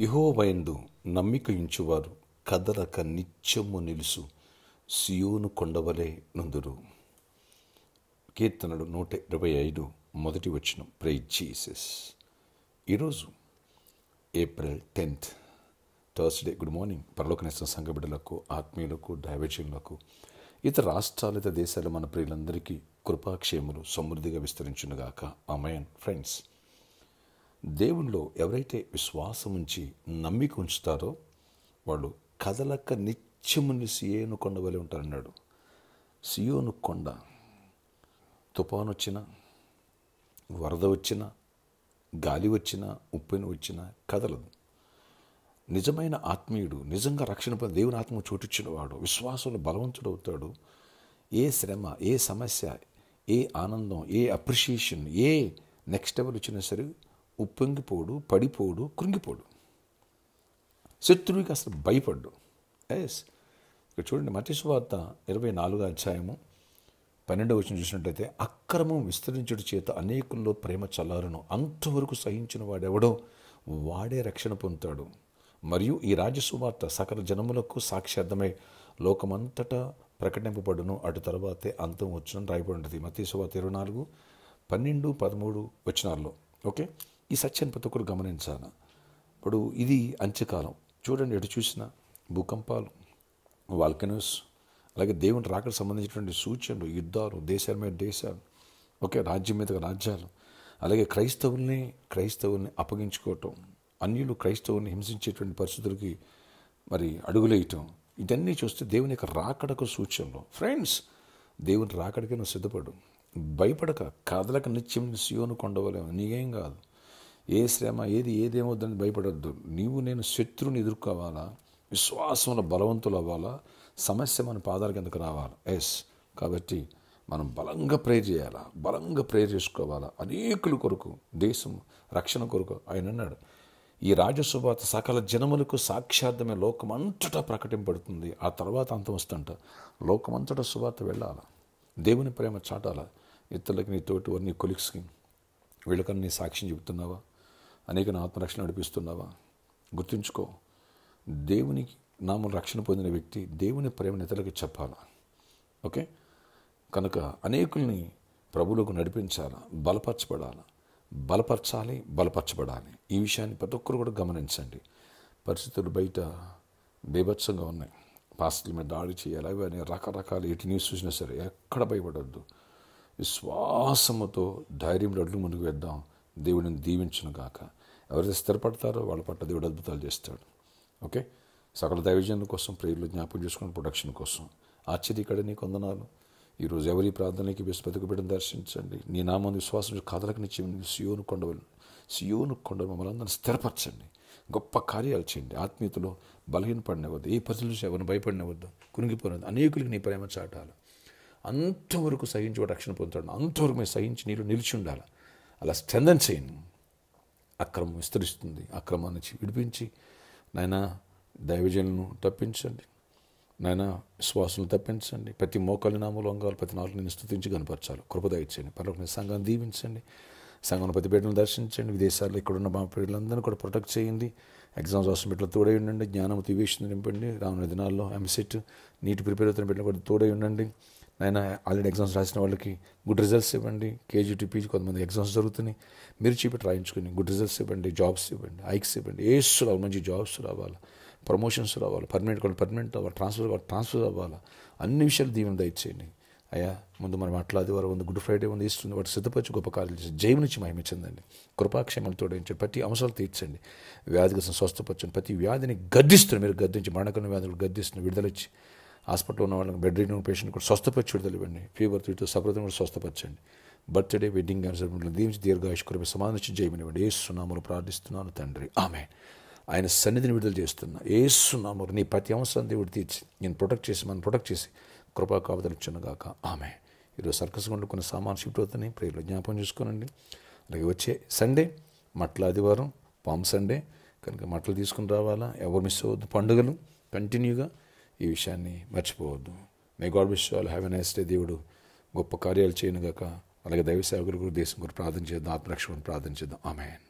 యెహోవాయందు నమ్మికయుంచువారు కదలక నిత్యము నిలుసు సియోను కొండవలే నుందురు. కీర్తనలు 125 మొదటి వచనం. Praise Jesus. ఈరోజు April 10th Thursday. Good morning. పరలోకనేస్తున్న సంఘ బిడ్డలకు, ఆత్మీయులకు, దైవజనులకు, ఇతర రాష్ట్రాలు, ఇతర దేశాలు మన ప్రియులందరికీ కృపాక్షేములు సమృద్ధిగా విస్తరించునుగాక. ఆమేన్. ఫ్రెండ్స్, దేవునిలో ఎవరైతే విశ్వాసం ఉంచి నమ్మిక ఉంచుతారో వాళ్ళు కదలక నిత్యముని సియోను కొండ వలె ఉంటారన్నాడు. సియోను కొండ తుఫాను వచ్చినా, వరద వచ్చినా, గాలి వచ్చినా, ఉప్పెన వచ్చినా కదలదు. నిజమైన ఆత్మీయుడు, నిజంగా రక్షణ పొంది దేవుని ఆత్మ చోటిచ్చిన వాడు విశ్వాసంలో బలవంతుడు అవుతాడు. ఏ శ్రమ, ఏ సమస్య, ఏ ఆనందం, ఏ అప్రిషియేషన్, ఏ నెక్స్ట్ లెవెల్ వచ్చినా సరే ఉప్పొంగిపోడు, పడిపోడు, కృంగిపోడు. శత్రువుకి అసలు భయపడ్డు. ఇక్కడ చూడండి, మత్తయి సువార్త 24వ అధ్యాయము 12వ వచనం చూసినట్టయితే, అక్రమం విస్తరించుట చేత అనేకుల్లో ప్రేమ చల్లారును, అంతవరకు సహించిన వాడెవడో వాడే రక్షణ పొందుతాడు. మరియు ఈ రాజ్య సువార్త సకల జనములకు సాక్ష్యార్థమై లోకమంతటా ప్రకటింపబడును, అటు తర్వాతే అంతం వచ్చునని రాయబడి మత్తయి సువార్త 24, 12, 13 వచనాల్లో. ఓకే, ఈ సత్యాన్ని ప్రతి ఒక్కరు గమనించాలి. ఇప్పుడు ఇది అంత్యకాలం. చూడండి, ఎటు చూసిన భూకంపాలు, వాల్కనోస్, అలాగే దేవుని రాకకు సంబంధించినటువంటి సూచనలు, యుద్ధాలు, దేశాల మీద దేశాలు, ఓకే, రాజ్యం మీద రాజ్యాలు, అలాగే క్రైస్తవుల్ని అప్పగించుకోవటం, అన్యులు క్రైస్తవుల్ని హింసించేటువంటి పరిస్థితులకి మరి అడుగులేయటం, ఇవన్నీ చూస్తే దేవుని యొక్క రాకడకు సూచనలు. ఫ్రెండ్స్, దేవుని రాకడికి నువ్వు సిద్ధపడు. భయపడక, కదలక నిత్యం సియోను కొండవలేము. నీకేం కాదు. ఏ శ్రమ, ఏదేమవుద్దని భయపడద్దు. నీవు నేను శత్రువుని ఎదుర్కోవాలా, విశ్వాసంలో బలవంతులు అవ్వాలా, సమస్య మన పాదాల కిందకు రావాలా. కాబట్టి మనం బలంగా ప్రేర్ చేయాలా, బలంగా ప్రేర్ చేసుకోవాలా. అనేకుల కొరకు, దేశం రక్షణ కొరకు. ఆయన అన్నాడు, ఈ రాజసువార్త సకల జనములకు సాక్ష్యార్థమే లోకమంతటా ప్రకటింపబడుతుంది. ఆ తర్వాత అంతం వస్తుంట లోకమంతటా సువార్త వెళ్ళాలా, దేవుని ప్రేమ చాటాలా. ఇతరులకి, నీ తోటి వారు, నీ కొలిక్స్కి, వీళ్ళకన్నా నీ సాక్ష్యం చెబుతున్నావా? అనేక ఆత్మరక్షణ నడిపిస్తున్నావా? గుర్తుంచుకో, దేవునికి నామం రక్షణ పొందిన వ్యక్తి దేవుని ప్రేమను ఇతరులకి చెప్పాలా. ఓకే, కనుక అనేకుల్ని ప్రభువులకు నడిపించాలా, బలపరచాలి. ఈ విషయాన్ని ప్రతి ఒక్కరు కూడా గమనించండి. పరిస్థితులు బయట బీభత్సంగా ఉన్నాయి. పాస్టర్ల మీద దాడి చేయాలి, అవి అని రకరకాల ఎటు న్యూస్ చూసినా సరే ఎక్కడ భయపడద్దు. విశ్వాసముతో ధైర్యంలో అడుగు ముందుకు వేద్దాం. దేవుడిని దీవించును గాక. ఎవరైతే స్థిరపడతారో వాళ్ళ పట్ల దేవుడు అద్భుతాలు చేస్తాడు. ఓకే, సకల దైవజనుల కోసం, ప్రేయర్లు జ్ఞాపకం చేసుకున్న ప్రొడక్షన్ కోసం ఆశ్చర్యకడ నీకు వందనాలు. ఈరోజు ఎవరి ప్రార్థనకి బతుకు బిడ్డను దర్శించండి. నీ నామం విశ్వాసం కదలకు నిచ్చి సియోను కొండ మమ్మల్ని అందరినీ స్థిరపరచండి. గొప్ప కార్యాలు చేయండి. ఆత్మీయతలో బలహీనపడినవద్దు, ఏ పరిస్థితులు ఎవరిని భయపడినవద్దు, కునిగిపోయినవద్దు. అనేకులకి నీ ప్రేమ చాటాలి. అంతవరకు సహించి వాడు రక్షణ పొందుతాడు. అంతవరకు మేము సహించి నీళ్ళు నిలిచి ఉండాలి. అలా స్ట్రెంథన్ చేయండి. అక్రమం విస్తరిస్తుంది. అక్రమాన్ని నుంచి విడిపించి నాయనా దైవజనులను తప్పించండి. నాయనా విశ్వాసులను తప్పించండి. ప్రతి మోకాలి నామూలు వంగాలు, ప్రతి నాలుగు నేను స్తుతించి కనపరచాలి. కృపదయించండి. పరలోక సంఘాన్ని దీవించండి. సంఘంలో ప్రతి బిడ్డను దర్శించండి. విదేశాల్లో ఇక్కడున్న మా పిల్లలందరినీ కూడా ప్రొటెక్ట్ చేయండి. ఎగ్జామ్స్ రాసిన బిడ్డలు తోడై ఉండండి. జ్ఞానం తీవేషన్ నింపండి. రానున్న దినాల్లో ఎంసెట్ నీటి ప్రిపేర్ అవుతున్న బిడ్డలు కూడా తోడై ఉండండి. నాయన ఆల్రెడీ ఎగ్జామ్స్ రాసిన వాళ్ళకి గుడ్ రిజల్ట్స్ ఇవ్వండి. కేజీ టు పీజీ కొంతమంది ఎగ్జామ్స్ జరుగుతున్నాయి. మీరు చూపెట్టి రాయించుకుని గుడ్ రిజల్ట్స్ ఇవ్వండి. జాబ్స్ ఇవ్వండి. ఐక్స్ ఇవ్వండి. రావాలి, మంచి జాబ్స్ రావాలి, ప్రమోషన్స్ రావాలి, పర్మనెంట్ అవ్వాలి, ట్రాన్స్ఫర్ అవ్వాలి. అన్ని విషయాలు దీవెన దయచేయండి అయ్యా. ముందు మనం అట్లాది వారు ఉంది, గుడ్ ఫ్రైడే ఉంది, ఇస్తుంది. వాటి సిద్ధపరిచి గొప్ప కార్యాలు చేసి జైలు నుంచి మహిమించండి. కృపాక్షేమాలతో ప్రతి అంశాలు తీర్చండి. వ్యాధిగ్రస్తం స్వస్థపరచండి. ప్రతి వ్యాధిని గద్దిస్తున్నారు. మీరు గద్దించి మరణకరమైన వ్యాధులు గద్దిస్తున్నారు. విడుదలొచ్చి హాస్పిటల్లో ఉన్న వాళ్ళకి, బెడ్ రీడింగ్ పేషెంట్ కూడా స్వస్థపరిచి విడుదల ఇవ్వండి. ఫీవర్ తీరుతూ సఫలతను కూడా స్వస్థపరచండి. బర్త్డే, వెడ్డింగ్ క్యాన్సర్ దీవించి దీర్ఘాయుష్కరమైన సమాధించి జయమనివ్వండి. యేసు నామములో ప్రార్థిస్తున్నాను తండ్రి, ఆమేన్. ఆయన సన్నిధిని విడుదల చేస్తున్నా. యేసు నామములో నీ ప్రతి అవసరాన్ని దేవుడు తీర్చి నేను మనం ప్రొటెక్ట్ చేసి కృపా కావదలు ఇచ్చునుగాక, ఆమేన్. ఈరోజు సర్కస్ కొండ కొన్ని సామాన్ షిఫ్ట్ అవుతున్నాయి. ప్రేయర్లో జ్ఞాపకం చేసుకోనండి. అలాగే వచ్చే సండే మట్ల ఆదివారం, పామ్ సండే కనుక మట్టలు తీసుకుని రావాలా. ఎవరు మిస్ అవ్వద్దు. పండుగలు కంటిన్యూగా, ఈ విషయాన్ని మర్చిపోవద్దు. May God wish all have a nice day. దేవుడు గొప్ప కార్యాలు చేయనుగాక. అలాగే దైవ సేవకులు కూడా దేశం కూడా ప్రార్థన చేద్దాం. ఆత్మరక్షణ ప్రార్థన చేద్దాం. ఆమేన్.